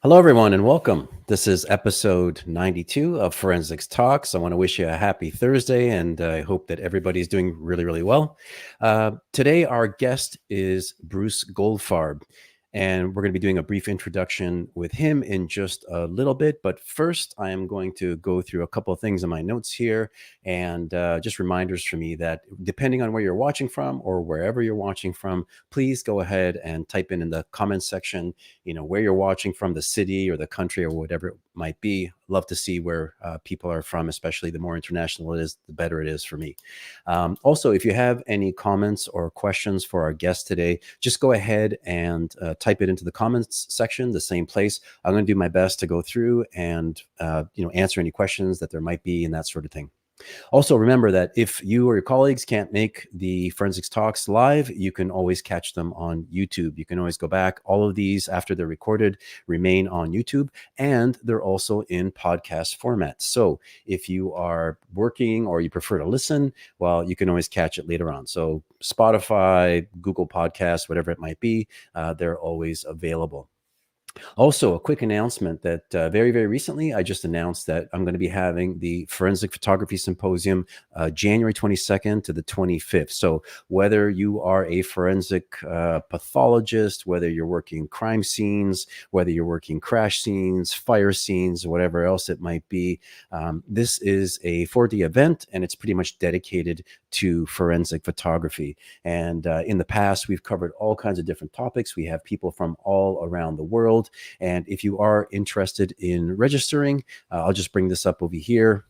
Hello, everyone, and welcome. This is episode 92 of Forensics Talks. I want to wish you a happy Thursday, and I hope that everybody's doing really, really well. Today, our guest is Bruce Goldfarb, and we're going to be doing a brief introduction with him in just a little bit. But first, I am going to go through a couple of things in my notes here, and just reminders for me that depending on where you're watching from or wherever you're watching from, please go ahead and type in the comments section where you're watching from, the city or the country or whatever it might be. Love to see where people are from, especially the more international it is, the better it is for me. Also, if you have any comments or questions for our guest today, just go ahead and type it into the comments section, the same place. I'm going to do my best to go through and answer any questions that there might be and that sort of thing. Also, remember that if you or your colleagues can't make the Forensics Talks live, you can always catch them on YouTube. You can always go back. All of these, after they're recorded, remain on YouTube, and they're also in podcast format. So if you are working or you prefer to listen, well, you can always catch it later on. So Spotify, Google Podcasts, whatever it might be, they're always available. Also, a quick announcement that very, very recently, I just announced that I'm going to be having the Forensic Photography Symposium January 22nd to the 25th. So whether you are a forensic pathologist, whether you're working crime scenes, whether you're working crash scenes, fire scenes, whatever else it might be, this is a 4-day event, and it's pretty much dedicated to forensic photography. And in the past, we've covered all kinds of different topics. We have people from all around the world. And if you are interested in registering, I'll just bring this up over here.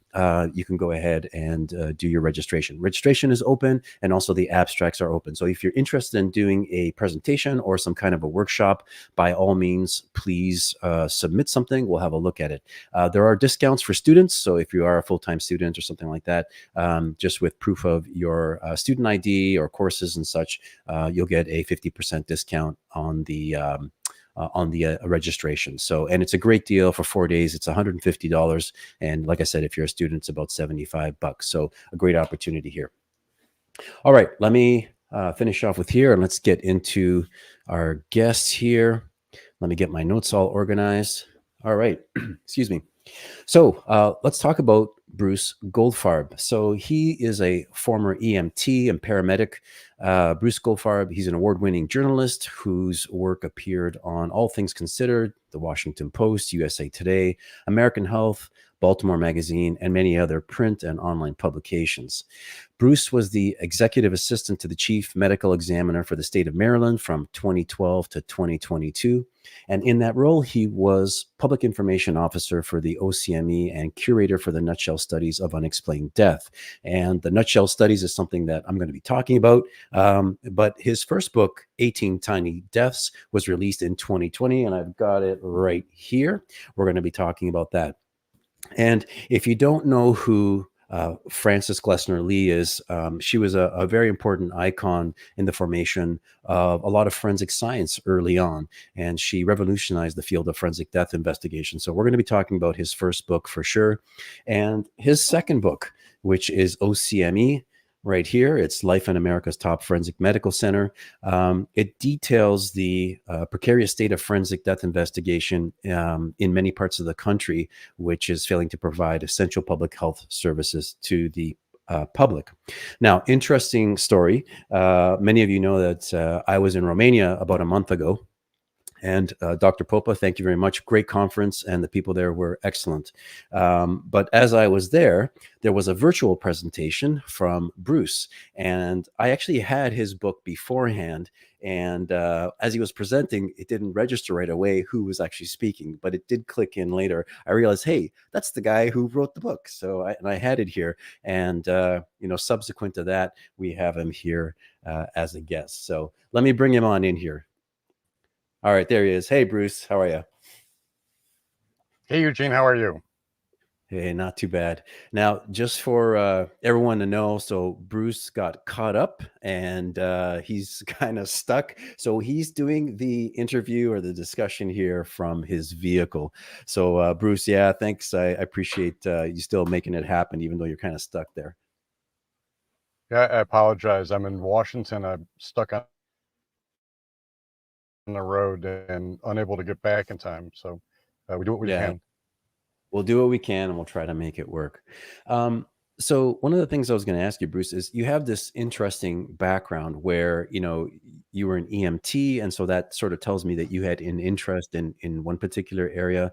You can go ahead and do your registration. Registration is open, and also the abstracts are open. So if you're interested in doing a presentation or some kind of a workshop, by all means, please submit something. We'll have a look at it. There are discounts for students. So if you are a full-time student or something like that, just with proof of your student ID or courses and such, you'll get a 50% discount on the registration. So, and it's a great deal for 4 days. It's $150. And like I said, if you're a student, it's about $75. So a great opportunity here. All right, let me finish off with here, and let's get into our guests here. Let me get my notes all organized. All right, excuse me. So let's talk about Bruce Goldfarb. So he is a former EMT and paramedic. Bruce Goldfarb, he's an award-winning journalist whose work appeared on All Things Considered, The Washington Post, USA Today, American Health, Baltimore Magazine, and many other print and online publications. Bruce was the executive assistant to the chief medical examiner for the state of Maryland from 2012 to 2022. And in that role, he was public information officer for the OCME and curator for the Nutshell Studies of Unexplained Death. And the Nutshell Studies is something that I'm going to be talking about. But his first book, 18 Tiny Deaths, was released in 2020, and I've got it right here. We're going to be talking about that. And if you don't know who Frances Glessner Lee is, she was a very important icon in the formation of a lot of forensic science early on, and she revolutionized the field of forensic death investigation. So we're going to be talking about his first book for sure, and his second book, which is OCME. Right here, it's Life in America's Top Forensic Medical Center. It details the precarious state of forensic death investigation in many parts of the country, which is failing to provide essential public health services to the public. Now, interesting story. Many of you know that I was in Romania about a month ago. And Dr. Popa, thank you very much. Great conference, and the people there were excellent. But as I was there was a virtual presentation from Bruce, and I actually had his book beforehand. And as he was presenting, it didn't register right away who was actually speaking, but it did click in later. I realized, hey, that's the guy who wrote the book. So I had it here, and subsequent to that, we have him here as a guest. So let me bring him on in here. All right, there he is. Hey, Bruce, how are you? Hey, Eugene, how are you? Hey, not too bad. Now, just for everyone to know, so Bruce got caught up and he's kind of stuck. So he's doing the interview or the discussion here from his vehicle. So, Bruce, yeah, thanks. I appreciate you still making it happen, even though you're kind of stuck there. Yeah, I apologize. I'm in Washington. I'm stuck on the road and unable to get back in time. So We do what we Yeah. can. We'll do what we can and we'll try to make it work. Um, so one of the things I was going to ask you, Bruce, is you have this interesting background where, you were an EMT. And so that sort of tells me that you had an interest in one particular area,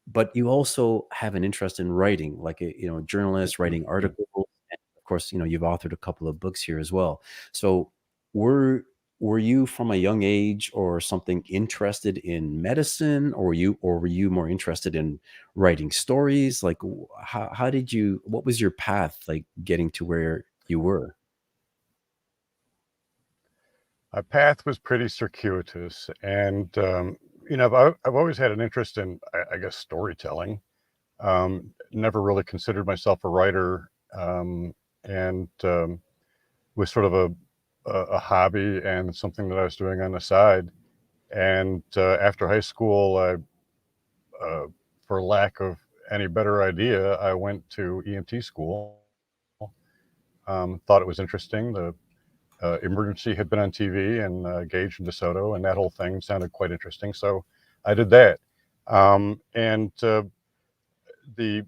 but you also have an interest in writing, like a journalist writing articles. And of course, you've authored a couple of books here as well. So were were you from a young age or something interested in medicine, or were you more interested in writing stories? Like how did you what was your path like getting to where you were? My path was pretty circuitous, and I've always had an interest in, I guess, storytelling. Never really considered myself a writer, and was sort of a hobby and something that I was doing on the side. And after high school, uh, for lack of any better idea, I went to EMT school. Thought it was interesting. The emergency had been on TV, and Gage and DeSoto, and that whole thing sounded quite interesting. So I did that. And the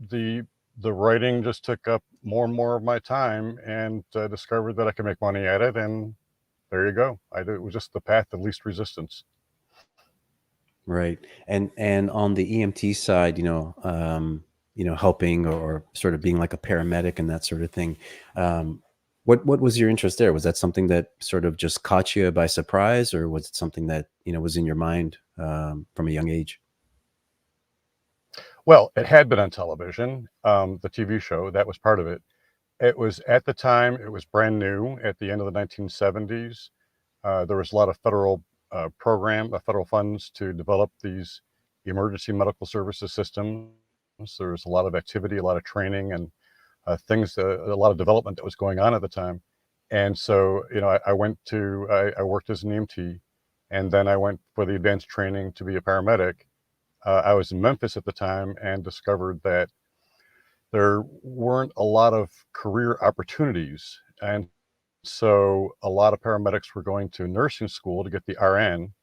the the writing just took up more and more of my time, and discovered that I could make money at it. And there you go. It was just the path of least resistance. Right. And on the EMT side, helping or sort of being like a paramedic and that sort of thing. What was your interest there? Was that something that sort of just caught you by surprise, or was it something that, was in your mind from a young age? Well, it had been on television, the TV show, that was part of it. It was at the time, it was brand new at the end of the 1970s. There was a lot of federal funds to develop these emergency medical services systems. There was a lot of activity, a lot of training, and a lot of development that was going on at the time. And so, I worked as an EMT, and then I went for the advanced training to be a paramedic. I was in Memphis at the time and discovered that there weren't a lot of career opportunities. And so a lot of paramedics were going to nursing school to get the RN.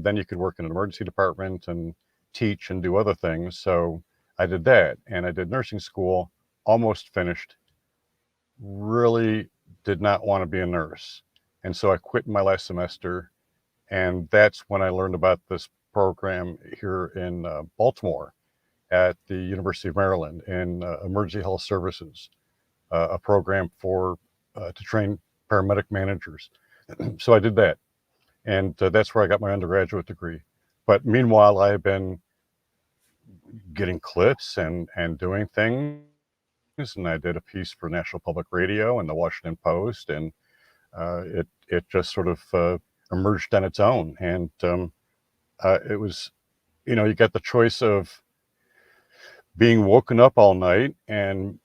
Then you could work in an emergency department and teach and do other things. So I did that, and I did nursing school, almost finished, really did not want to be a nurse. And so I quit in my last semester. And that's when I learned about this program here in Baltimore at the University of Maryland in emergency health services, a program to train paramedic managers. So I did that, and that's where I got my undergraduate degree. But meanwhile, I have been getting clips and doing things, and I did a piece for National Public Radio and the Washington Post, and it just sort of emerged on its own. And it was, you get the choice of being woken up all night and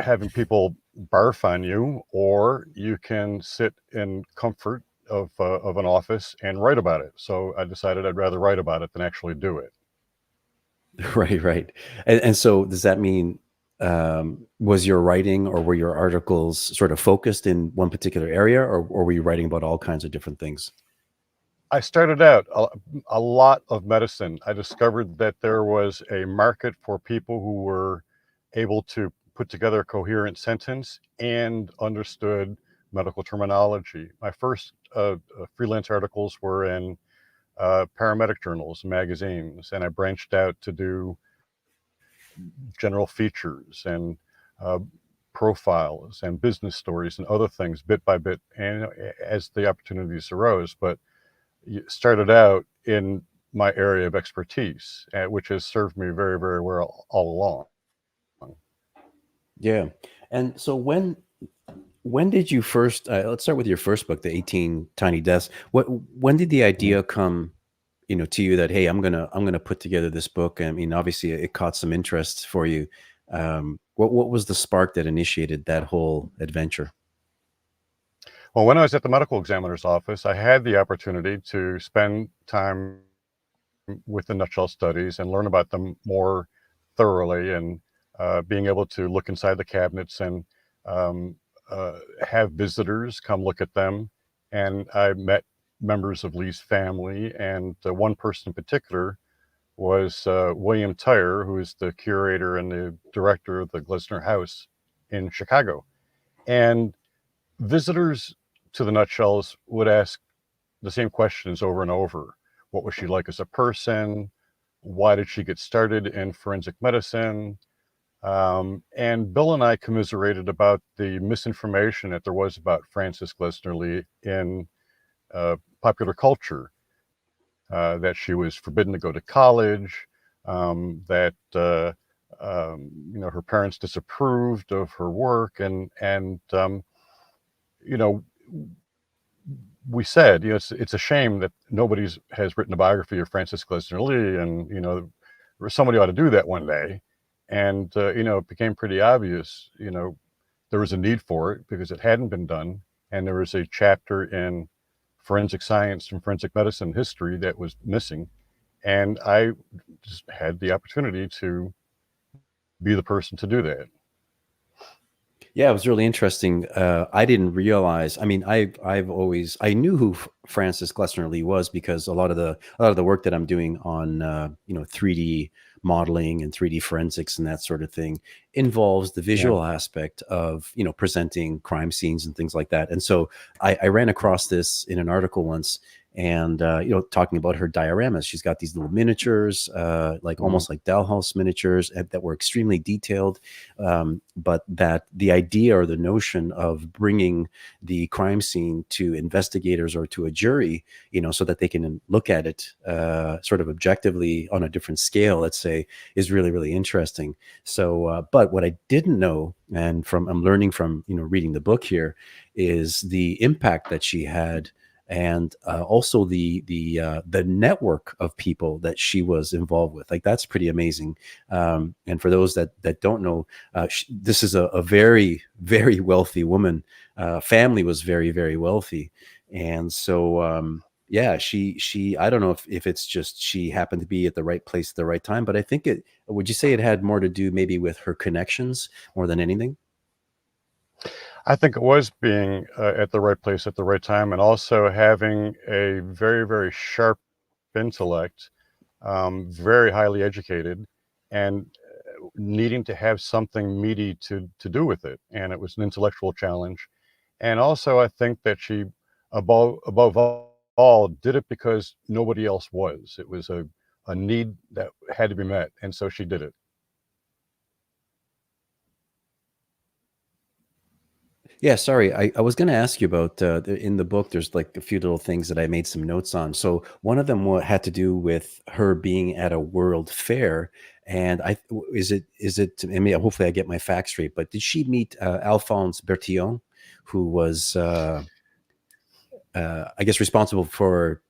having people barf on you, or you can sit in comfort of an office and write about it. So I decided I'd rather write about it than actually do it. Right, right. And so does that mean, was your writing or were your articles sort of focused in one particular area, or were you writing about all kinds of different things? I started out a lot of medicine. I discovered that there was a market for people who were able to put together a coherent sentence and understood medical terminology. My first freelance articles were in paramedic journals, magazines, and I branched out to do general features and uh, profiles and business stories and other things bit by bit, and as the opportunities arose. But started out in my area of expertise, which has served me very, very well all along. Yeah. And so when did you first let's start with your first book, The 18 Tiny Deaths. When did the Mhm. idea come, to you that, hey, I'm gonna put together this book? I mean, obviously it caught some interest for you. What was the spark that initiated that whole adventure? Well, when I was at the medical examiner's office, I had the opportunity to spend time with the nutshell studies and learn about them more thoroughly, and being able to look inside the cabinets and um, have visitors come look at them. And I met members of Lee's family, and one person in particular was William Tyre, who is the curator and the director of the Glessner House in Chicago. And visitors to the Nutshells would ask the same questions over and over. What was she like as a person? Why did she get started in forensic medicine? And Bill and I commiserated about the misinformation that there was about Frances Glessner Lee in popular culture, that she was forbidden to go to college, that her parents disapproved of her work, and you know we said, it's a shame that nobody has written a biography of Frances Glessner Lee, and somebody ought to do that one day. And it became pretty obvious, there was a need for it because it hadn't been done, and there was a chapter in forensic science and forensic medicine history that was missing, and I just had the opportunity to be the person to do that. Yeah, it was really interesting. I didn't realize. I mean, I knew who Frances Glessner Lee was because a lot of the work that I'm doing on 3D modeling and 3D forensics and that sort of thing involves the Yeah. visual aspect of presenting crime scenes and things like that. And so I ran across this in an article once, and talking about her dioramas. She's got these little miniatures, Mhm. almost like Dalhouse miniatures, that were extremely detailed, but that the idea or the notion of bringing the crime scene to investigators or to a jury, so that they can look at it sort of objectively on a different scale, let's say, is really, really interesting. So, but what I didn't know, and I'm learning from reading the book here, is the impact that she had, and also the network of people that she was involved with. Like, that's pretty amazing. And for those that don't know, this is a very, very wealthy woman. Family was very, very wealthy, and so yeah, she I don't know if it's just she happened to be at the right place at the right time, but I think it. Would you say it had more to do maybe with her connections more than anything? I think it was being at the right place at the right time, and also having a very, very sharp intellect, very highly educated, and needing to have something meaty to do with it. And it was an intellectual challenge. And also, I think that she, above all, did it because nobody else was. It was a need that had to be met, and so she did it. Yeah, sorry. I was going to ask you about in the book. There's like a few little things that I made some notes on. So one of them had to do with her being at a world fair, and is it? I mean, hopefully I get my facts straight. But did she meet Alphonse Bertillon, who was I guess responsible for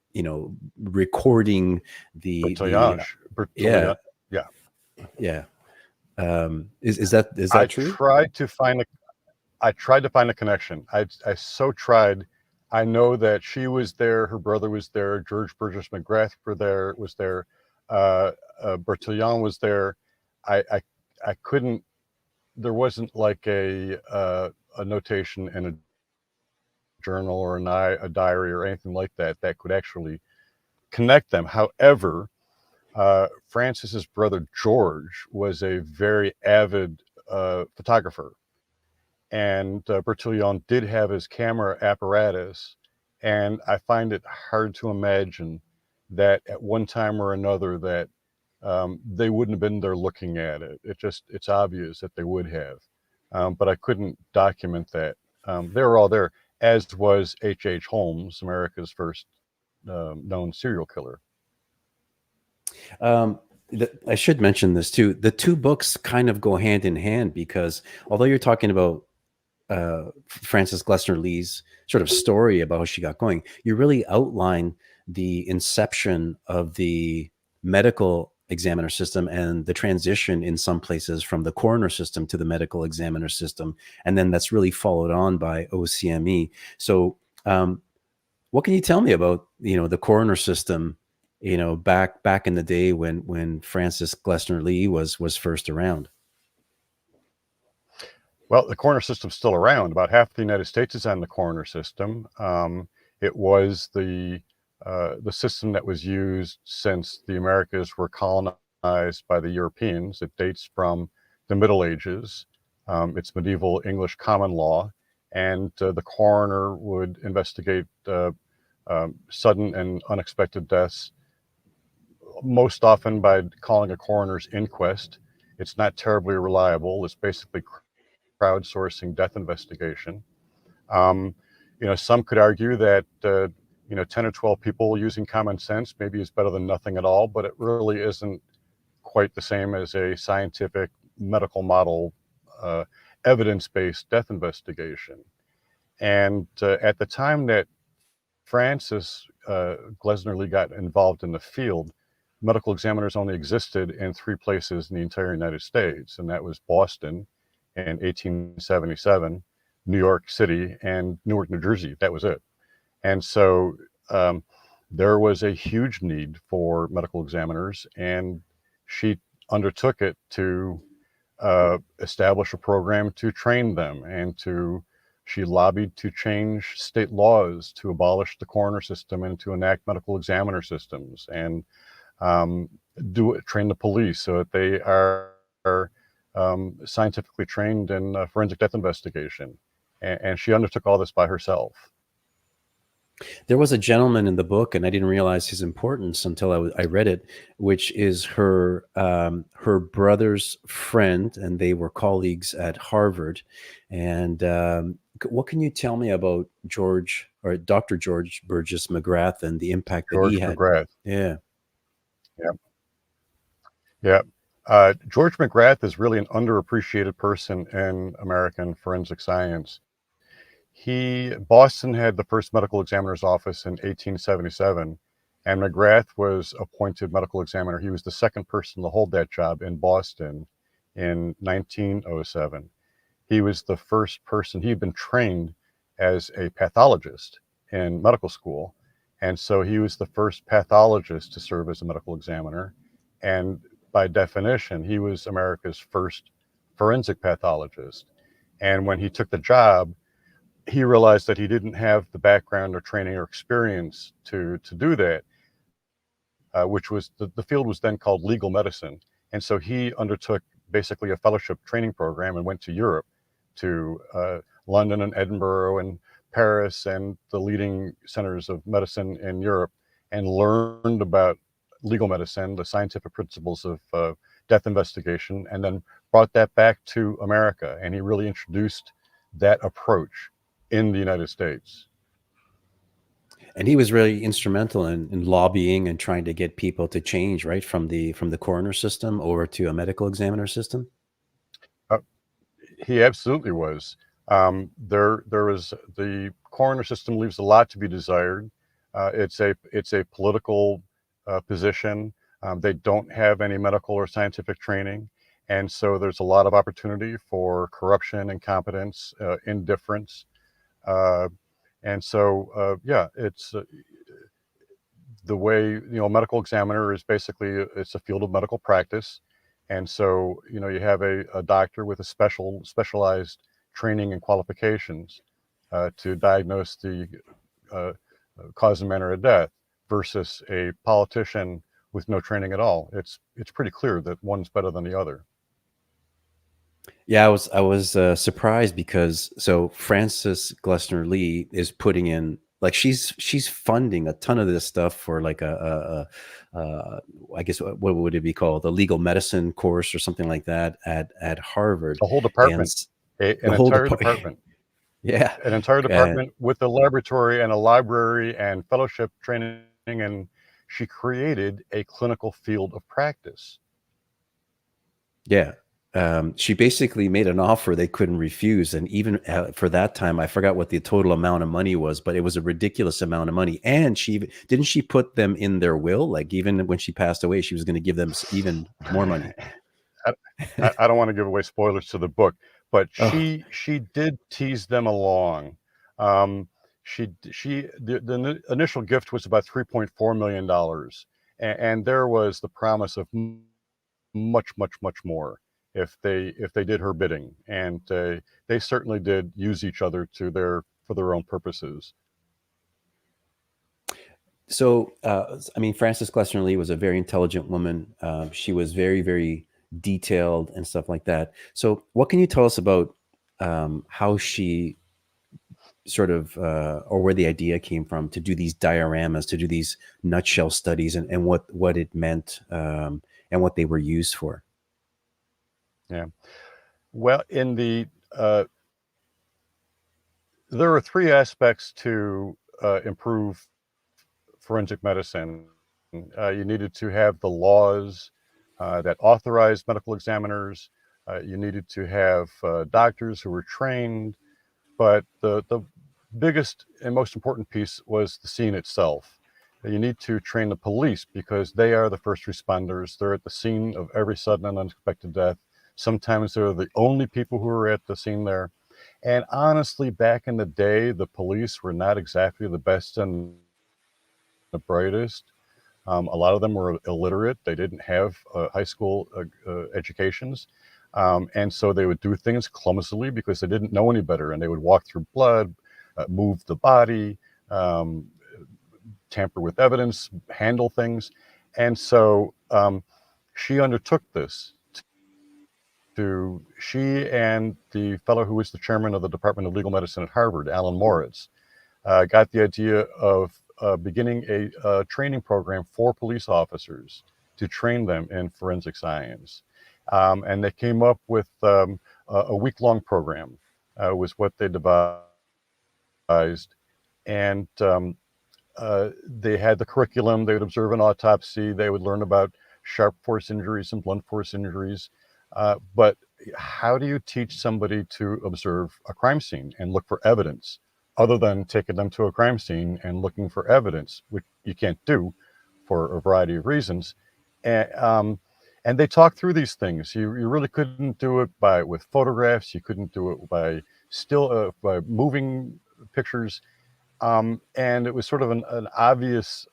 recording the Bertillon, yeah, yeah. yeah. Is that I true? tried to find a I tried to find a connection. I so tried. I know that she was there, her brother was there, George Burgess McGrath was there, uh, Bertillon was there. I, I I couldn't. There wasn't like a notation in a journal or a diary or anything like that that could actually connect them. However, Francis's brother George was a very avid photographer, and Bertillon did have his camera apparatus, and I find it hard to imagine that at one time or another that they wouldn't have been there looking at it. It's obvious that they would have, but I couldn't document that. They were all there, as was H. Holmes, America's first known serial killer. Um, I should mention this too. The two books kind of go hand in hand because although you're talking about Frances Glessner Lee's sort of story about how she got going, you really outline the inception of the medical examiner system and the transition in some places from the coroner system to the medical examiner system. And then that's really followed on by OCME. So, what can you tell me about the coroner system? Back in the day when Frances Glessner Lee was first around. Well, the coroner system's still around. About half the United States is on the coroner system. It was the the system that was used since the Americas were colonized by the Europeans. It dates from the Middle Ages. It's medieval English common law, and the coroner would investigate sudden and unexpected deaths, most often by calling a coroner's inquest. It's not terribly reliable. It's basically crowdsourcing death investigation. Um, some could argue that 10 or 12 people using common sense maybe is better than nothing at all, but it really isn't quite the same as a scientific medical model, evidence-based death investigation. And at the time that Frances Glessner Lee got involved in the field, medical examiners only existed in 3 places in the entire United States, and that was Boston in 1877, New York City, and Newark, New Jersey. That was it. And so there was a huge need for medical examiners, and she undertook it to establish a program to train them, and she lobbied to change state laws to abolish the coroner system and to enact medical examiner systems, and train the police so that they are scientifically trained in forensic death investigation. And she undertook all this by herself. There was a gentleman in the book, and I didn't realize his importance until I read it, which is her brother's friend, and they were colleagues at Harvard. And what can you tell me about George, or Dr. George Burgess McGrath, and the impact that he George had? McGrath. Yeah. Yeah. George McGrath is really an underappreciated person in American forensic science. Boston had the first medical examiner's office in 1877, and McGrath was appointed medical examiner. He was the second person to hold that job in Boston in 1907. He was the first person. He had been trained as a pathologist in medical school, and so he was the first pathologist to serve as a medical examiner. And by definition, he was America's first forensic pathologist. And when he took the job, he realized that he didn't have the background or training or experience to do that, which was the field was then called legal medicine. And so he undertook basically a fellowship training program and went to Europe, to London and Edinburgh and Paris and the leading centers of medicine in Europe, and learned about legal medicine, the scientific principles of death investigation, and then brought that back to America. And he really introduced that approach in the United States. And he was really instrumental in lobbying and trying to get people to change, right, from the coroner system over to a medical examiner system. He absolutely was. There was the coroner system leaves a lot to be desired. It's a political position. They don't have any medical or scientific training, and so there's a lot of opportunity for corruption, incompetence, indifference, and so it's the way medical examiner is basically it's a field of medical practice. And so, you have a doctor with a specialized training and qualifications to diagnose the cause and manner of death, versus a politician with no training at all. It's pretty clear that one's better than the other. Yeah, I was surprised, because Frances Glessner Lee is putting in, like, she's funding a ton of this stuff for like I guess what would it be called, a legal medicine course or something like that at Harvard. A whole And department, an the whole entire department. Yeah. An entire department with a laboratory and a library and fellowship training, and she created a clinical field of practice. Yeah. She basically made an offer they couldn't refuse. And even for that time, I forgot what the total amount of money was, but it was a ridiculous amount of money. And didn't she put them in their will? Like, even when she passed away, she was going to give them even more money. I don't want to give away spoilers to the book, but Oh, she did tease them along. The initial gift was about $3.4 million, and there was the promise of much more if they did her bidding, and they certainly did use each other for their own purposes. So, I mean, Frances Glessner Lee was a very intelligent woman. She was very, very detailed and stuff like that. So, what can you tell us about how she sort of, or where the idea came from to do these dioramas, to do these nutshell studies, and what it meant, and what they were used for? Yeah. Well, in the there are three aspects to improve forensic medicine. You needed to have the laws that authorized medical examiners. You needed to have doctors who were trained. But the biggest and most important piece was the scene itself. You need to train the police because they are the first responders. They're at the scene of every sudden and unexpected death. Sometimes they're the only people who are at the scene there. And honestly, back in the day, the police were not exactly the best and the brightest. A lot of them were illiterate. They didn't have high school educations. And so they would do things clumsily because they didn't know any better. And they would walk through blood, move the body, um, tamper with evidence, handle things. And so she undertook this. She and the fellow who was the chairman of the Department of Legal Medicine at Harvard, Alan Moritz, got the idea of beginning a training program for police officers to train them in forensic science. And they came up with a week-long program, was what they devised. And they had the curriculum. They would observe an autopsy. They would learn about sharp force injuries and blunt force injuries. But how do you teach somebody to observe a crime scene and look for evidence other than taking them to a crime scene and looking for evidence, which you can't do for a variety of reasons? And they talk through these things. You really couldn't do it with photographs. You couldn't do it by moving pictures. And it was sort of an obvious,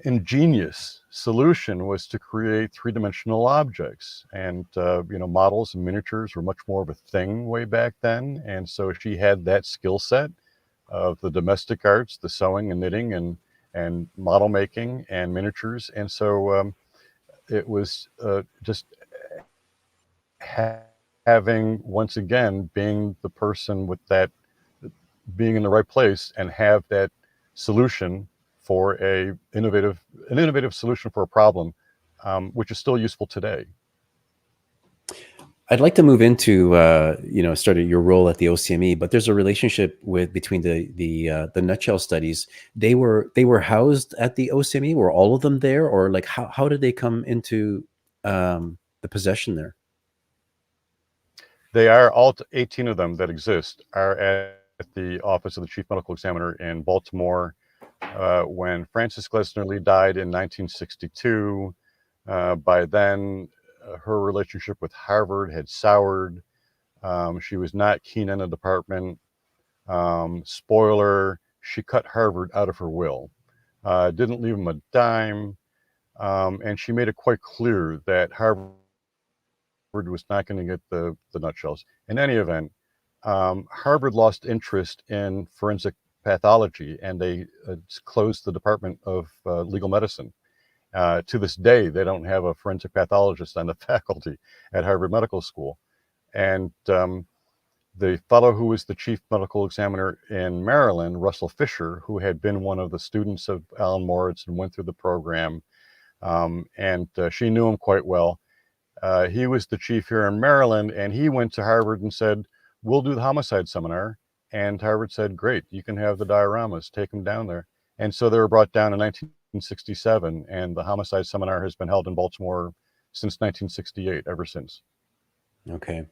ingenious solution was to create three-dimensional objects. And models and miniatures were much more of a thing way back then. And so she had that skill set of the domestic arts, the sewing and knitting and model making and miniatures. And so it was just having, once again, being the person with that, being in the right place and have that solution for an innovative solution for a problem, which is still useful today. I'd like to move into sort of your role at the OCME, but there's a relationship between the nutshell studies. They were housed at the OCME. Were all of them there, or like how did they come into the possession there? They are all 18 of them that exist are at the office of the chief medical examiner in Baltimore. When Frances Glessner Lee died in 1962, by then her relationship with Harvard had soured. She was not keen on the department. Spoiler, she cut Harvard out of her will. Didn't leave him a dime. And she made it quite clear that Harvard was not going to get the nutshells. In any event, Harvard lost interest in forensic pathology, and they closed the Department of Legal Medicine. To this day, they don't have a forensic pathologist on the faculty at Harvard Medical School. And the fellow who was the chief medical examiner in Maryland, Russell Fisher, who had been one of the students of Alan Moritz and went through the program, and she knew him quite well. He was the chief here in Maryland, and he went to Harvard and said, "We'll do the homicide seminar." And Harvard said, "Great, you can have the dioramas, take them down there." And so they were brought down in 1967, and the homicide seminar has been held in Baltimore since 1968, ever since. Okay.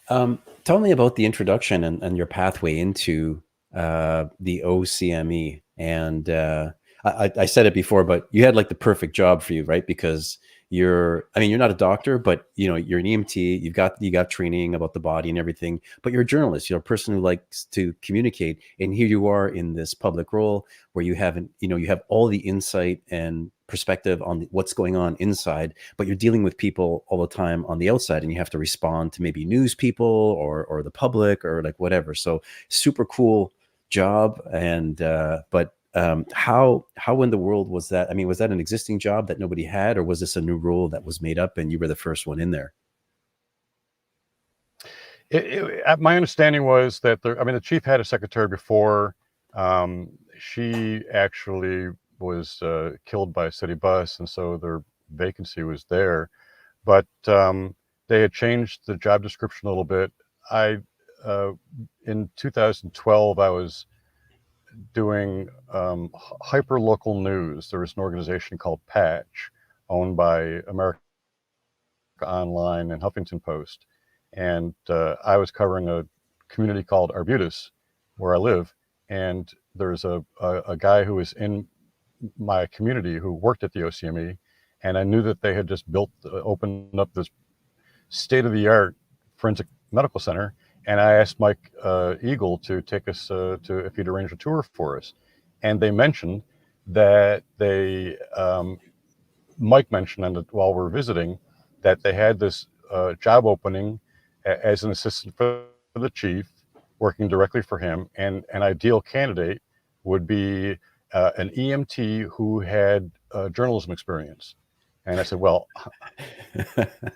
Tell me about the introduction and your pathway into the OCME. And I said it before, but you had like the perfect job for you, right? Because you're not a doctor, but you're an EMT. You got training about the body and everything, but you're a journalist. You're a person who likes to communicate. And here you are in this public role where you have all the insight and perspective on what's going on inside, but you're dealing with people all the time on the outside, and you have to respond to maybe news people or the public or like whatever. So super cool job. And but How in the world was that? I mean, was that an existing job that nobody had, or was this a new role that was made up and you were the first one in there? My understanding was that I mean, the chief had a secretary before. She actually was killed by a city bus, and so their vacancy was there. But they had changed the job description a little bit. I in 2012, I was doing hyper local news. There was an organization called Patch, owned by America Online and Huffington Post, and I was covering a community called Arbutus, where I live. And there's a guy who was in my community who worked at the OCME, and I knew that they had just opened up this state of the art forensic medical center. And I asked Mike Eagle to take us if he'd arrange a tour for us. And they mentioned that Mike mentioned while we were visiting that they had this job opening as an assistant for the chief, working directly for him. And an ideal candidate would be an EMT who had journalism experience. And I said, well,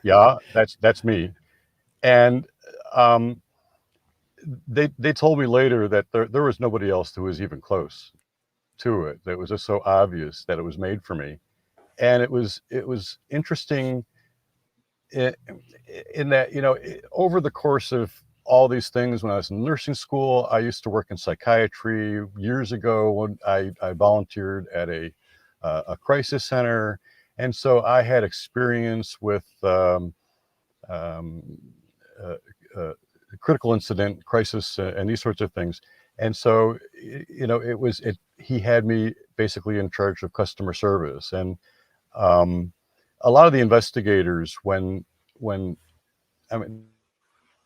yeah, that's me. And they told me later that there was nobody else who was even close to it. It was just so obvious that it was made for me. And it was interesting in that, over the course of all these things, when I was in nursing school, I used to work in psychiatry. Years ago, when I volunteered at a crisis center, and so I had experience with um, uh, critical incident, crisis, and these sorts of things. And so, he had me basically in charge of customer service. And a lot of the investigators, when I mean,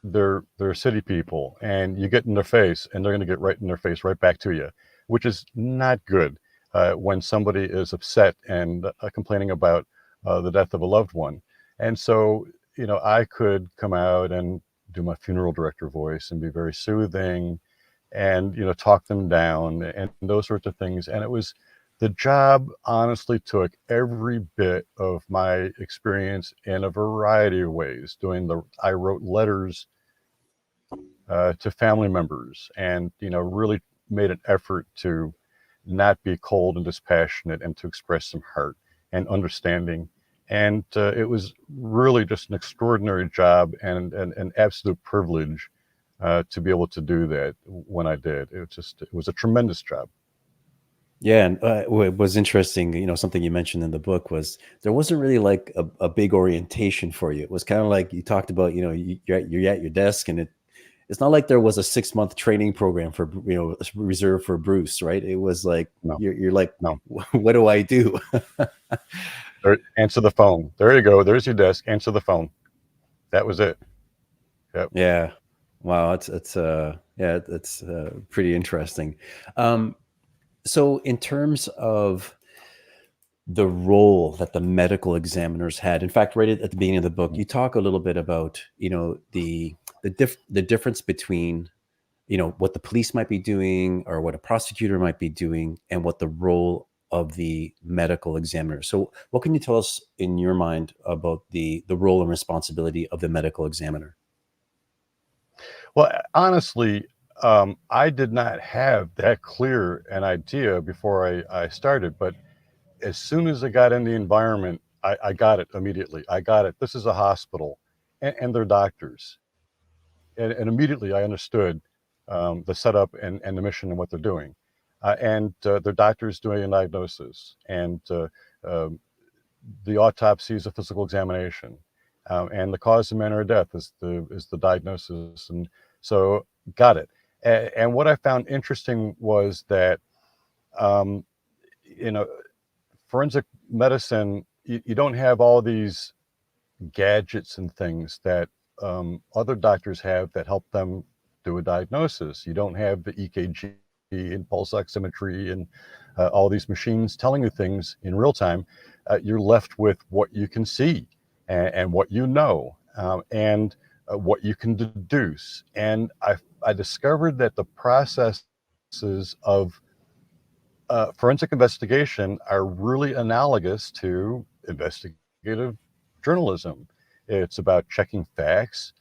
they're city people, and you get in their face, and they're going to get right in their face, right back to you, which is not good when somebody is upset and complaining about the death of a loved one. And so, I could come out and do my funeral director voice and be very soothing, and talk them down and those sorts of things. And the job honestly took every bit of my experience in a variety of ways. I wrote letters to family members, and really made an effort to not be cold and dispassionate, and to express some heart and understanding. And it was really just an extraordinary job, and an absolute privilege to be able to do that when I did. It was a tremendous job. Yeah, and what was interesting, something you mentioned in the book was there wasn't really like a big orientation for you. It was kind of like you talked about, you're at your desk, and it's not like there was a 6-month training program for, reserved for Bruce, right? It was like No, you're like, no. what do I do? Answer the phone. There you go. There's your desk. Answer the phone. That was it. Yep. Yeah. Wow, it's pretty interesting. Um, so in terms of the role that the medical examiners had. In fact, right at the beginning of the book, you talk a little bit about, the difference between, what the police might be doing or what a prosecutor might be doing and what the role of the medical examiner. So what can you tell us in your mind about the role and responsibility of the medical examiner? Well, honestly, I did not have that clear an idea before I started, but as soon as I got in the environment, I got it immediately. I got it. This is a hospital, and they're doctors. And immediately I understood the setup and the mission and what they're doing. And they're doctors doing a diagnosis, and the autopsy is a physical examination, and the cause of manner of death is the diagnosis. And so, got it. And what I found interesting was that, um, you know, forensic medicine, you don't have all these gadgets and things that other doctors have that help them do a diagnosis. You don't have the EKG and pulse oximetry and all these machines telling you things in real time. You're left with what you can see, and what you know, and what you can deduce. And I discovered that the processes of forensic investigation are really analogous to investigative journalism. It's about checking facts,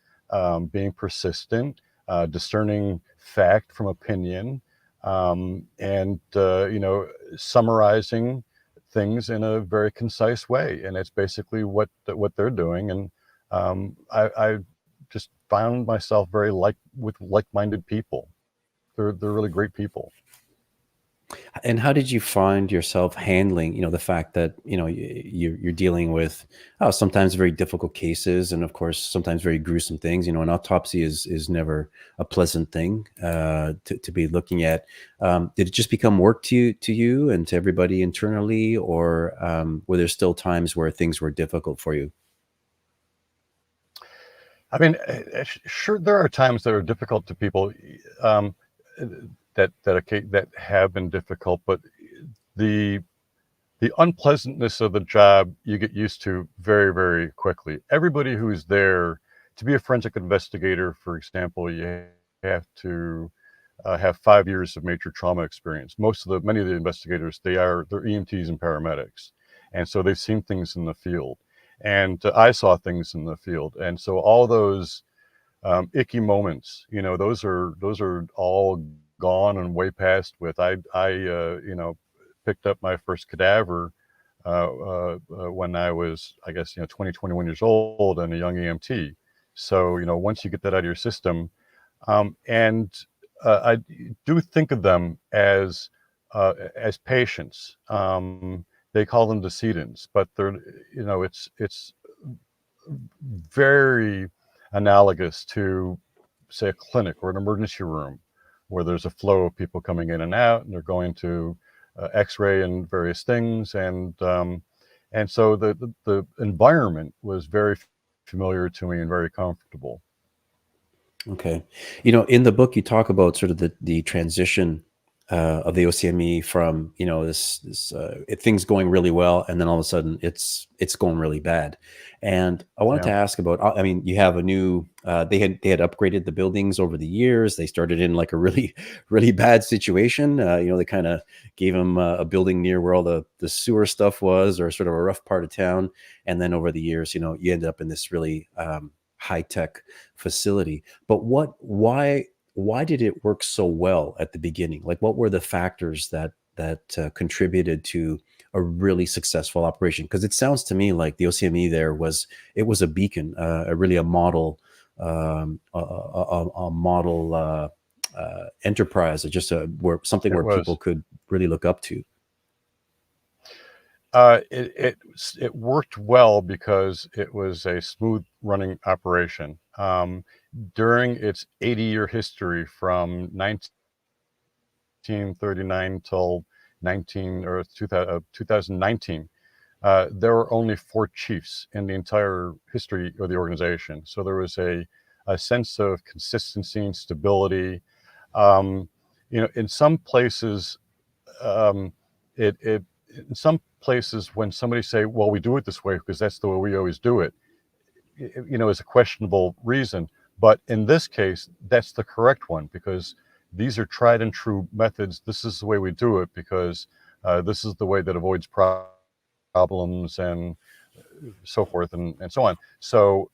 being persistent, discerning fact from opinion, and summarizing things in a very concise way. And it's basically what they're doing. And I just found myself with like-minded people. They're really great people. And how did you find yourself handling, the fact that, you're dealing with sometimes very difficult cases, and of course sometimes very gruesome things. An autopsy is never a pleasant thing to be looking at. Did it just become work to you and to everybody internally, or were there still times where things were difficult for you? I mean, sure, there are times that are difficult to people, um, that have been difficult, but the the unpleasantness of the job you get used to very, very quickly. Everybody who's there to be a forensic investigator, for example, you have to have 5 years of major trauma experience. Many of the investigators, they're EMTs and paramedics, and so they've seen things in the field, and I saw things in the field, and so all those icky moments, those are all gone and way past with. I picked up my first cadaver when I was, I guess, 20, 21 years old and a young EMT. So, once you get that out of your system, and I do think of them as patients. They call them decedents, but it's very analogous to, say, a clinic or an emergency room, where there's a flow of people coming in and out, and they're going to X-ray and various things, and so the environment was very familiar to me and very comfortable. Okay. In the book, you talk about sort of the transition of the OCME from, this things going really well, and then all of a sudden it's going really bad. And I wanted to Yeah. ask about, I mean, you have a new, they had upgraded the buildings over the years. They started in like a really, really bad situation. They kind of gave them a building near where all the sewer stuff was, or sort of a rough part of town. And then over the years, you ended up in this really high tech facility. But why did it work so well at the beginning? Like, what were the factors that contributed to a really successful operation? Because it sounds to me like the OCME there was a beacon, really a model, a model enterprise, just where something It where people was. could really look up to. It worked well because it was a smooth running operation. During its 80-year history, from 1939 till 2019, there were only 4 chiefs in the entire history of the organization. So there was a sense of consistency and stability. In some places, um, it in some places, when somebody say, "Well, we do it this way because that's the way we always do it," is a questionable reason. But in this case, that's the correct one, because these are tried and true methods. This is the way we do it because this is the way that avoids problems, and so forth, and so on. So,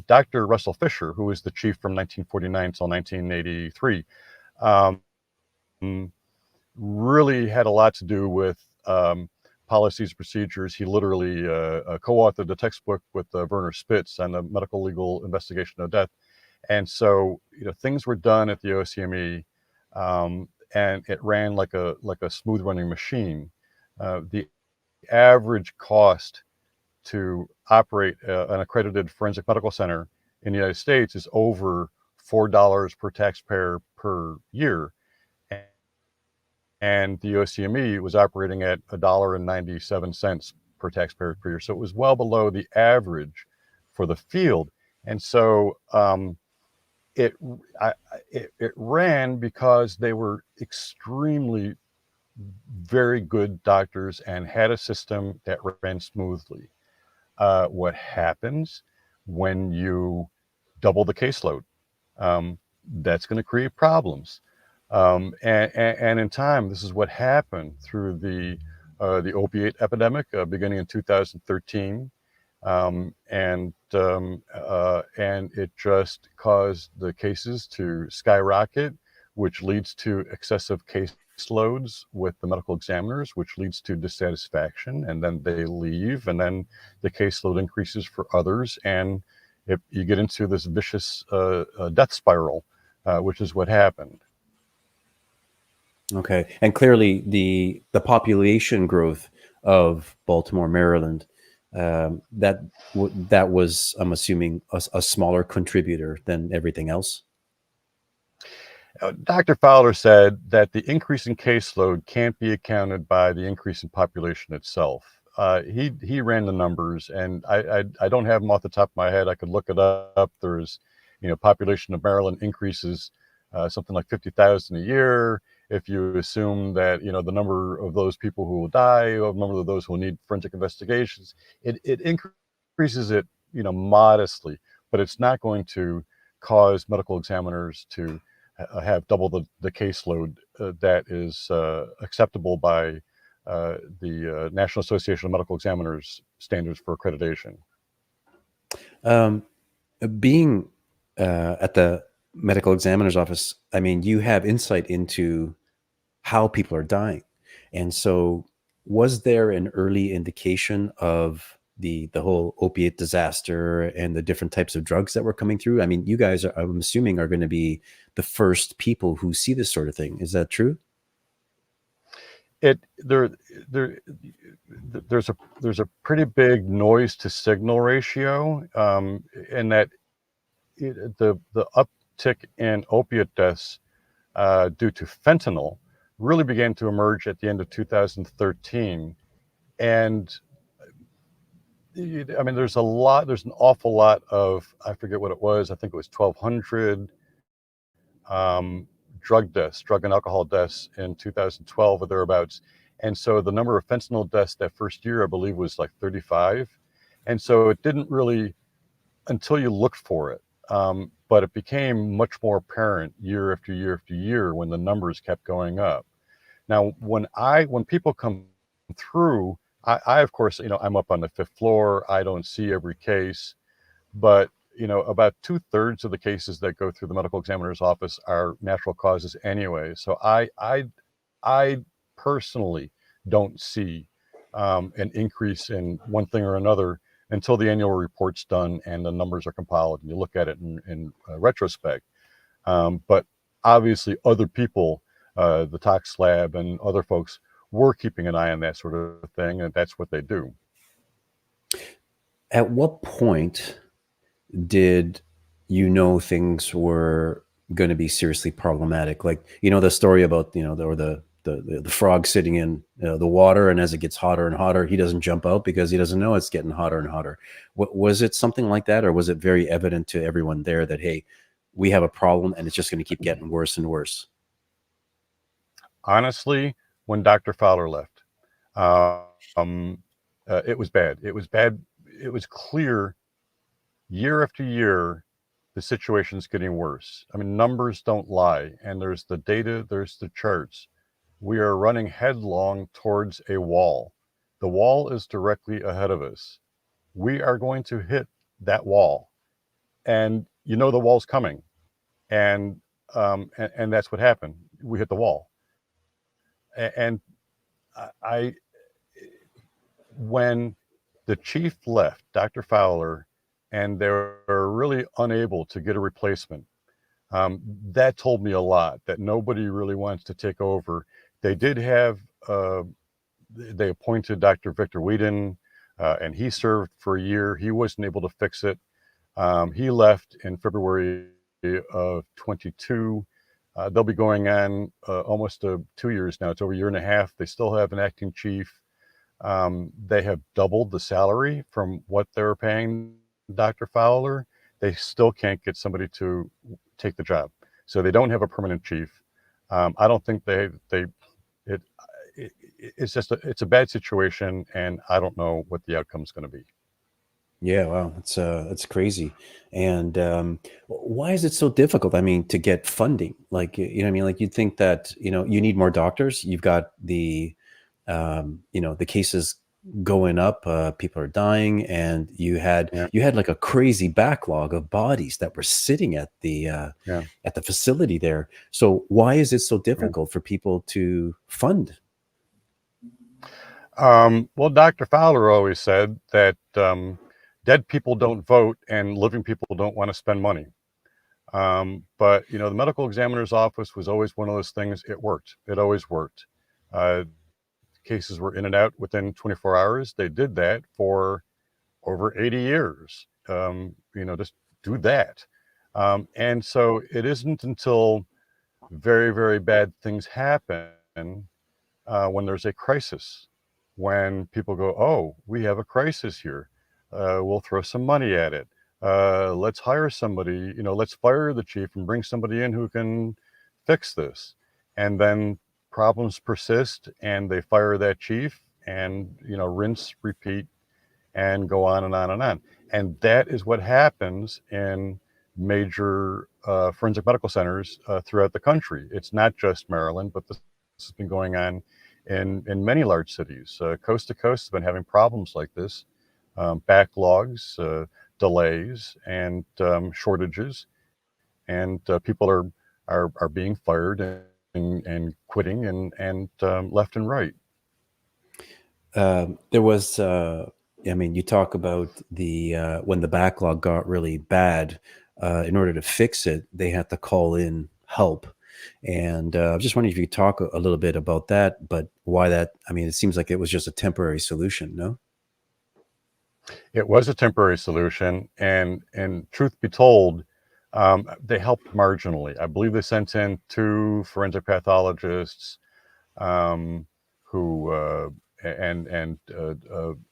Dr. Russell Fisher, who was the chief from 1949 till 1983, um, really had a lot to do with policies, procedures. He literally co-authored the textbook with Werner Spitz on the medical legal investigation of death. And so, things were done at the OCME, and it ran like a smooth running machine. The average cost to operate an accredited forensic medical center in the United States is over $4 per taxpayer per year. And the OCME was operating at $1.97 per taxpayer per year. So it was well below the average for the field. And so it, it ran because they were extremely very good doctors and had a system that ran smoothly. What happens when you double the caseload? That's going to create problems. And in time, this is what happened through the opiate epidemic beginning in 2013. And it just caused the cases to skyrocket, which leads to excessive caseloads with the medical examiners, which leads to dissatisfaction, and then they leave, and then the caseload increases for others, and if you get into this vicious death spiral, which is what happened. Okay, and clearly the population growth of Baltimore, Maryland, that was, I'm assuming, a smaller contributor than everything else. Dr. Fowler said that the increase in caseload can't be accounted by the increase in population itself. He ran the numbers, and I don't have them off the top of my head. I could look it up. There's, population of Maryland increases something like 50,000 a year. If you assume that the number of those people who will die, or the number of those who will need forensic investigations, it increases it modestly, but it's not going to cause medical examiners to have double the caseload that is acceptable by the National Association of Medical Examiners standards for accreditation. Um, being at the medical examiner's office, I mean, you have insight into how people are dying. And so, was there an early indication of the whole opiate disaster and the different types of drugs that were coming through? I mean, you guys are, I'm assuming, are going to be the first people who see this sort of thing. Is that true? It there there there's a pretty big noise to signal ratio, in that the uptick in opiate deaths due to fentanyl really began to emerge at the end of 2013. And I mean, there's an awful lot of, I forget what it was, I think it was 1,200 um, drug and alcohol deaths in 2012 or thereabouts. And so the number of fentanyl deaths that first year, I believe, was like 35. And so it didn't really, until you looked for it, but it became much more apparent year after year after year when the numbers kept going up. Now, when people come through, I of course, I'm up on the fifth floor. I don't see every case, but about 2/3 of the cases that go through the medical examiner's office are natural causes anyway. So I personally don't see an increase in one thing or another until the annual report's done and the numbers are compiled and you look at it in retrospect. But obviously, other people, the tox lab and other folks, were keeping an eye on that sort of thing, and that's what they do. At what point did you know things were going to be seriously problematic? Like, the story about, the frog sitting in the water, and as it gets hotter and hotter, he doesn't jump out because he doesn't know it's getting hotter and hotter. Was it something like that, or was it very evident to everyone there that, hey, we have a problem and it's just going to keep getting worse and worse? Honestly, when Dr. Fowler left, um, it was bad. It was bad. It was clear year after year the situation's getting worse. I mean, numbers don't lie, and there's the data, there's the charts. We are running headlong towards a wall. The wall is directly ahead of us. We are going to hit that wall, and the wall's coming, and that's what happened. We hit the wall, and I when the chief left, Dr. Fowler, and they were really unable to get a replacement. That told me a lot, that nobody really wants to take over. They did have, they appointed Dr. Victor Whedon, and he served for a year. He wasn't able to fix it. He left in February of 22. They'll be going on almost 2 years now. It's over a year and a half. They still have an acting chief. They have doubled the salary from what they're paying Dr. Fowler. They still can't get somebody to take the job, so they don't have a permanent chief. I don't think it, it's just it's a bad situation, and I don't know what the outcome is going to be. Yeah, wow, that's crazy. And why is it so difficult? I mean, to get funding, like you know, what I mean, like you'd think that you need more doctors. You've got the cases going up. People are dying, and Yeah, you had like a crazy backlog of bodies that were sitting yeah, at the facility there. So why is it so yeah. difficult for people to fund? Well, Dr. Fowler always said that dead people don't vote and living people don't want to spend money. But the medical examiner's office was always one of those things. It worked. It always worked. Uh, Cases were in and out within 24 hours. They did that for over 80 years. Just do that. And so it isn't until very, very bad things happen when there's a crisis, when people go, oh, we have a crisis here. We'll throw some money at it. Let's hire somebody, let's fire the chief and bring somebody in who can fix this. And then problems persist and they fire that chief and, rinse, repeat, and go on and on and on. And that is what happens in major forensic medical centers throughout the country. It's not just Maryland, but this has been going on in many large cities. Coast to coast has been having problems like this, backlogs, delays, and shortages. And people are being fired and quitting and left and right. There was, I mean, you talk about the when the backlog got really bad. In order to fix it, they had to call in help, and I was just wondering if you could talk a little bit about that. But why that? I mean, it seems like it was just a temporary solution. No. It was a temporary solution, and truth be told, they helped marginally. I believe they sent in two forensic pathologists um, who and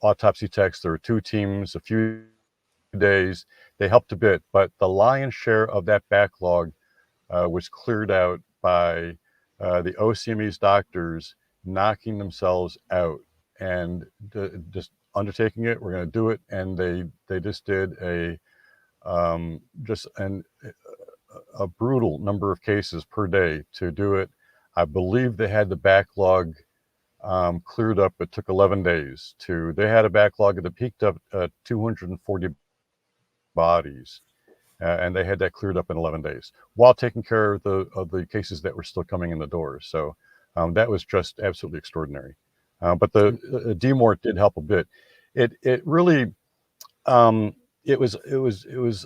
autopsy techs. There were two teams, a few days. They helped a bit, but the lion's share of that backlog was cleared out by the OCME's doctors knocking themselves out and just undertaking it. We're going to do it, and they just did just a brutal number of cases per day to do it. I believe they had the backlog cleared up. It took 11 days to. They had a backlog that peaked up 240 bodies, and they had that cleared up in 11 days while taking care of the cases that were still coming in the door. So that was just absolutely extraordinary. But the DMORT did help a bit. It really it was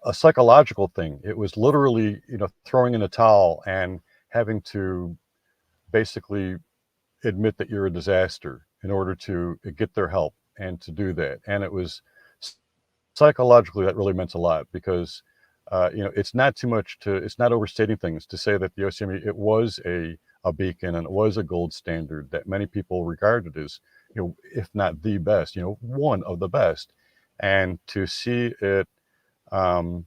a psychological thing. It was literally throwing in a towel and having to basically admit that you're a disaster in order to get their help and to do that. And it was psychologically that really meant a lot because it's not too much to it's not overstating things to say that the OCME it was a beacon and it was a gold standard that many people regarded as if not the best, one of the best, and to see it um,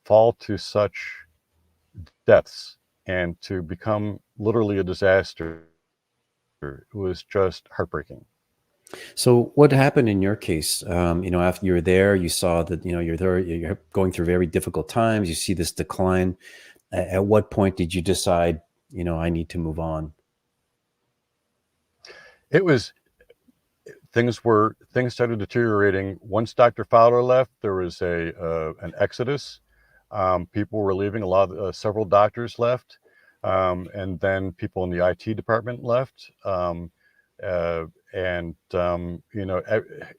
fall to such depths and to become literally a disaster was just heartbreaking. So what happened in your case? After you were there, you saw that you're there, you're going through very difficult times. You see this decline. At what point did you decide, I need to move on? It was things started deteriorating once Dr. Fowler left. There was an exodus. People were leaving. Several doctors left, and then people in the IT department left. And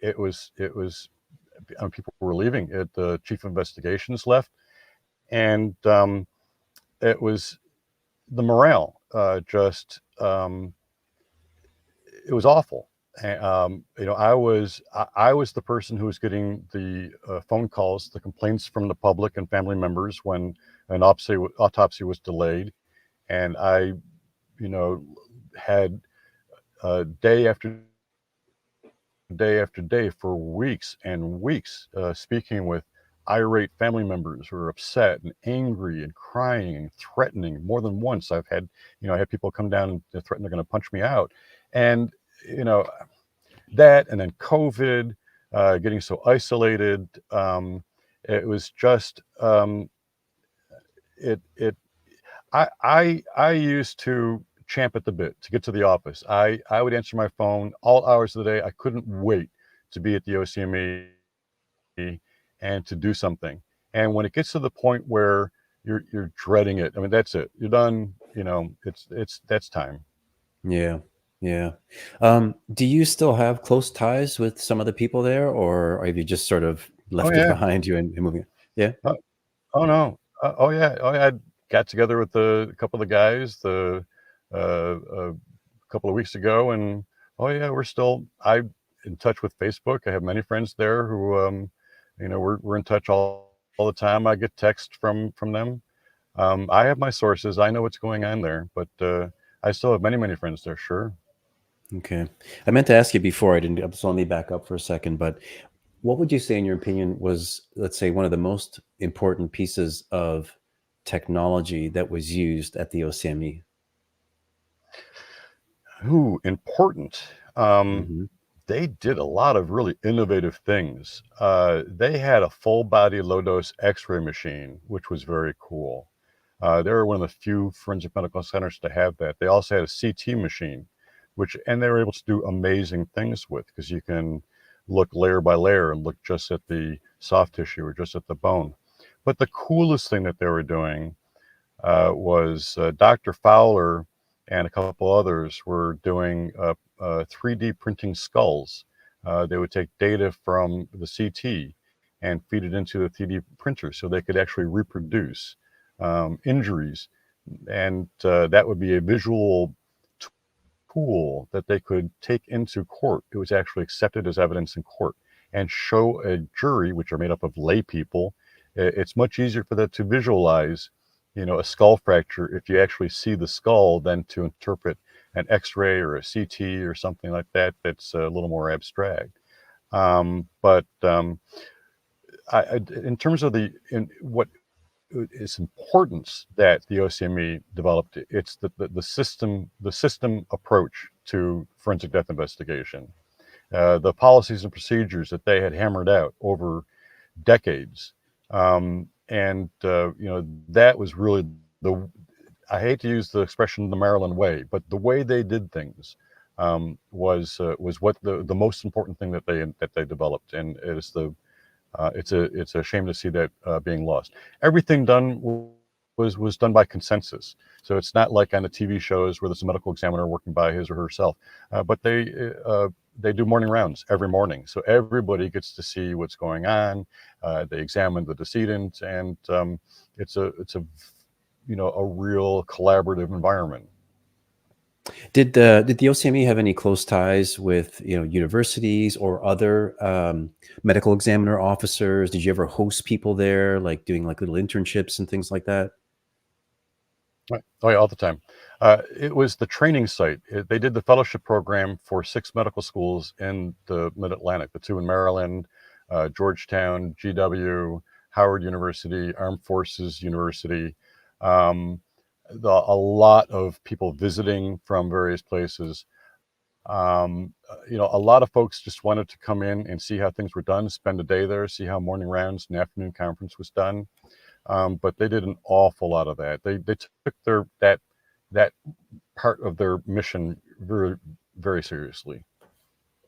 it was people were leaving. The chief of investigations left, and it was the morale just it was awful. I was the person who was getting the phone calls, the complaints from the public and family members when an autopsy was delayed, and I, you know, had day after day after day for weeks and weeks speaking with irate family members who are upset and angry and crying and threatening. More than once, I had people come down and threaten they're going to punch me out, and you know that, and then COVID. getting so isolated. It was just it. I used to champ at the bit to get to the office. I would answer my phone all hours of the day. I couldn't wait to be at the OCME and to do something. And when it gets to the point where you're dreading it, I mean, that's it. You're done. You know, it's that's time. Yeah. Yeah. Do you still have close ties with some of the people there, or have you just sort of Oh left it yeah. behind you and moving? Yeah. Oh, oh no. Oh yeah. Oh yeah. I got together with a couple of the guys a couple of weeks ago, and oh yeah, we're still. I'm in touch with Facebook. I have many friends there who, you know, we're in touch all the time. I get text from them. I have my sources. I know what's going on there, but I still have many friends there. Sure. Okay. I meant to ask you before. I didn't. So let me back up for a second. But what would you say, in your opinion, was, let's say, one of the most important pieces of technology that was used at the OCME? Ooh, important. Hmm. They did a lot of really innovative things. They had a full body low dose X ray machine, which was very cool. They were one of the few forensic medical centers to have that. They also had a CT machine, and they were able to do amazing things with, because you can look layer by layer and look just at the soft tissue or just at the bone. But the coolest thing that they were doing was Dr. Fowler and a couple others were doing 3D printing skulls. They would take data from the CT and feed it into the 3D printer so they could actually reproduce injuries. And that would be a visual tool that they could take into court. It was actually accepted as evidence in court and show a jury, which are made up of lay people. It's much easier for them to visualize, you know, a skull fracture if you actually see the skull than to interpret an X-ray or a CT or something like that. That's a little more abstract. But in terms of what is importance that the OCME developed, it's the system approach to forensic death investigation, the policies and procedures that they had hammered out over decades, and you know, that was really the. I hate to use the expression "the Maryland way," but the way they did things was what the most important thing that they developed, and it is the it's a shame to see that being lost. Everything done was done by consensus. So it's not like on the TV shows where there's a medical examiner working by his or herself, but they do morning rounds every morning, so everybody gets to see what's going on. They examine the decedent, and it's a you know, a real collaborative environment. Did the OCME have any close ties with, universities or other medical examiner officers? Did you ever host people there, like doing like little internships and things like that? Right. Oh yeah, all the time. It was the training site. They did the fellowship program for 6 medical schools in the Mid-Atlantic, the 2 in Maryland, Georgetown, GW, Howard University, Armed Forces University. Um, a lot of people visiting from various places. You know, a lot of folks just wanted to come in and see how things were done, spend a day there, see how morning rounds and afternoon conference was done. But they did an awful lot of that. They took that part of their mission very seriously.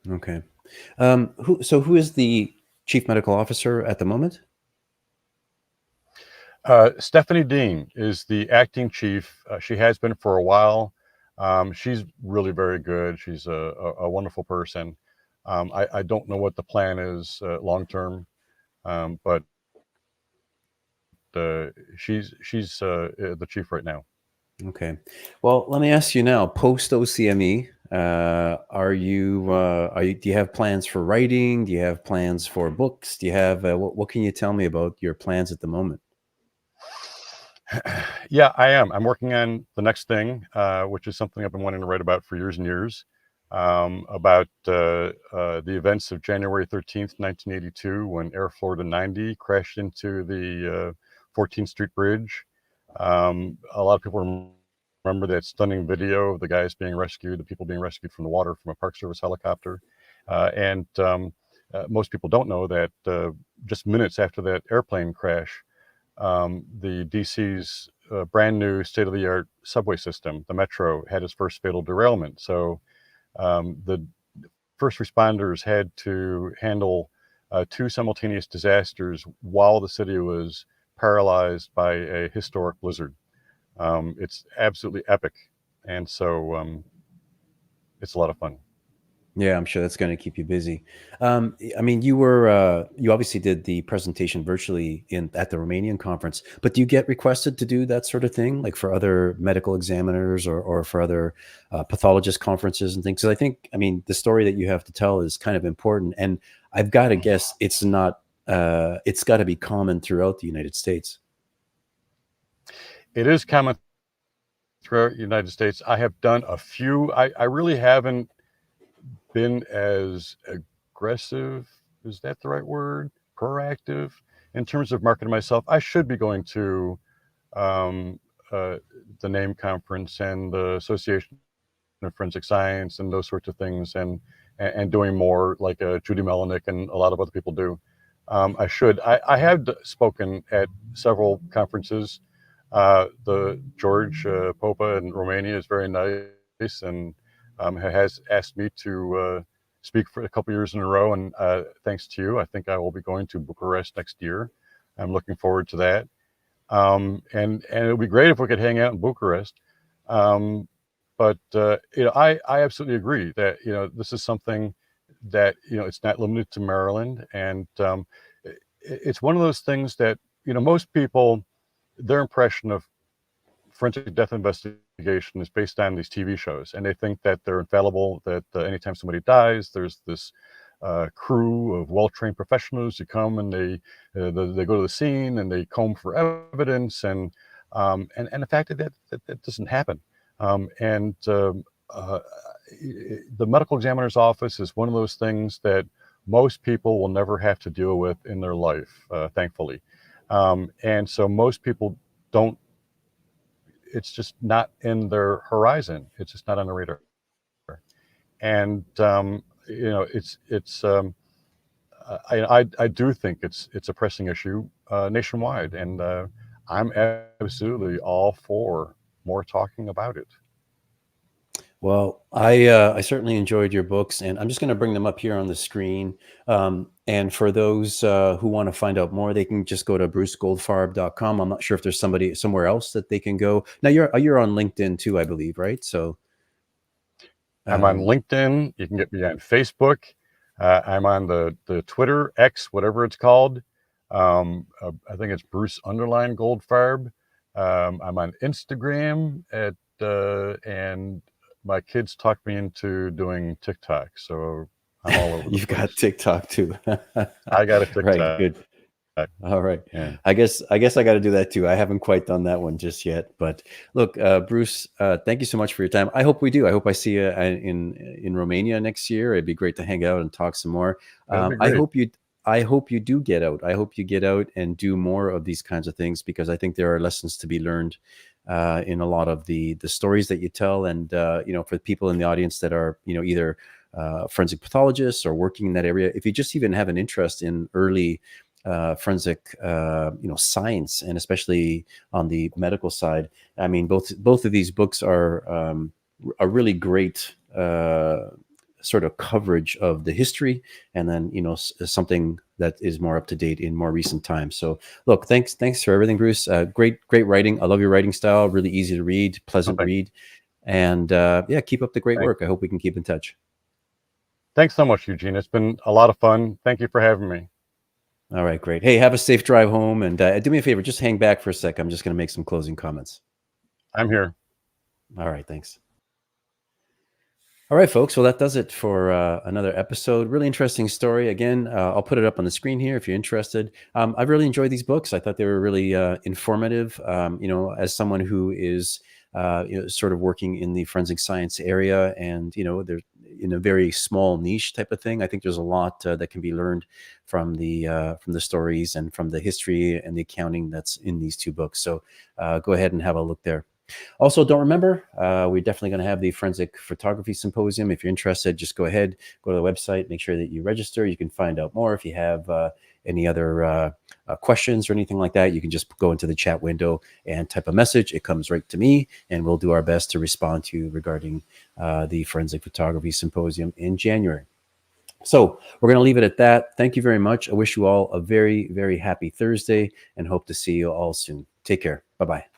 Okay. Who is the chief medical officer at the moment? Stephanie Dean is the acting chief. She has been for a while. She's really very good. She's a wonderful person. I don't know what the plan is long term, but she's the chief right now. Okay. Well, let me ask you now, post OCME, do you have plans for writing? Do you have plans for books? Do you have, what can you tell me about your plans at the moment? Yeah, I am. I'm working on the next thing, which is something I've been wanting to write about for years and years, about the events of January 13th, 1982, when Air Florida 90 crashed into the 14th Street Bridge. A lot of people remember that stunning video of the guys being rescued, the people being rescued from the water from a Park Service helicopter. And most people don't know that just minutes after that airplane crash, the DC's brand new state-of-the-art subway system, the Metro, had its first fatal derailment. So the first responders had to handle two simultaneous disasters while the city was paralyzed by a historic blizzard. It's absolutely epic, and so it's a lot of fun. Yeah, I'm sure that's going to keep you busy. I mean, you obviously did the presentation virtually in at the Romanian conference, but do you get requested to do that sort of thing, like for other medical examiners or for other pathologist conferences and things? Because I think, I mean, the story that you have to tell is kind of important, and I've got to guess it's not. It's got to be common throughout the United States. It is common throughout the United States. I have done a few. I really haven't been as aggressive, is that the right word? Proactive in terms of marketing myself. I should be going to um, the NAME conference and the Association of Forensic Science and those sorts of things, and doing more like Judy Melanik and a lot of other people do. I should. I have spoken at several conferences. The George Popa in Romania is very nice, and has asked me to speak for a couple years in a row. And thanks to you, I think I will be going to Bucharest next year. I'm looking forward to that. And it would be great if we could hang out in Bucharest. But I absolutely agree that this is something that it's not limited to Maryland, and it's one of those things that most people, their impression of forensic death investigation is based on these TV shows, and they think that they're infallible, that anytime somebody dies, there's this crew of well-trained professionals who come and they go to the scene and they comb for evidence, and the fact that doesn't happen. The medical examiner's office is one of those things that most people will never have to deal with in their life, thankfully. And so most people don't, it's just not in their horizon. It's just not on the radar. And, I do think it's a pressing issue nationwide. And I'm absolutely all for more talking about it. Well, I certainly enjoyed your books, and I'm just going to bring them up here on the screen. And for those who want to find out more, they can just go to brucegoldfarb.com. I'm not sure if there's somebody somewhere else that they can go. Now you're on LinkedIn too, I believe, right? So I'm on LinkedIn. You can get me on Facebook. I'm on the Twitter, X, whatever it's called. I think it's Bruce_Goldfarb. I'm on Instagram and my kids talked me into doing TikTok, so I'm all over the you've place. got TikTok too. I got a TikTok. Right, good. All right. Yeah. I guess I got to do that too. I haven't quite done that one just yet. But look, Bruce, thank you so much for your time. I hope we do. I hope I see you in Romania next year. It'd be great to hang out and talk some more. That'd be great. I hope you do get out. I hope you get out and do more of these kinds of things, because I think there are lessons to be learned in a lot of the stories that you tell. And for people in the audience that are either forensic pathologists or working in that area, if you just even have an interest in early forensic science, and especially on the medical side, I mean, both of these books are a really great sort of coverage of the history, and then something that is more up to date in more recent times. So look, thanks for everything, Bruce. Great writing. I love your writing style. Really easy to read, pleasant read, and yeah, keep up the great work. I hope we can keep in touch. Thanks so much, Eugene. It's been a lot of fun. Thank you for having me. All right, great. Hey, have a safe drive home, and do me a favor, just hang back for a sec. I'm just going to make some closing comments. I'm here. All right, thanks. All right, folks. Well, that does it for another episode. Really interesting story. Again, I'll put it up on the screen here if you're interested. I've really enjoyed these books. I thought they were really informative. As someone who is sort of working in the forensic science area, and they're in a very small niche type of thing, I think there's a lot that can be learned from the stories and from the history and the accounting that's in these two books. So go ahead and have a look there. Also, don't remember, we're definitely going to have the Forensic Photography Symposium. If you're interested, just go ahead, go to the website, make sure that you register. You can find out more. If you have any other questions or anything like that, you can just go into the chat window and type a message. It comes right to me, and we'll do our best to respond to you regarding the Forensic Photography Symposium in January. So we're going to leave it at that. Thank you very much. I wish you all a very, very happy Thursday and hope to see you all soon. Take care. Bye-bye.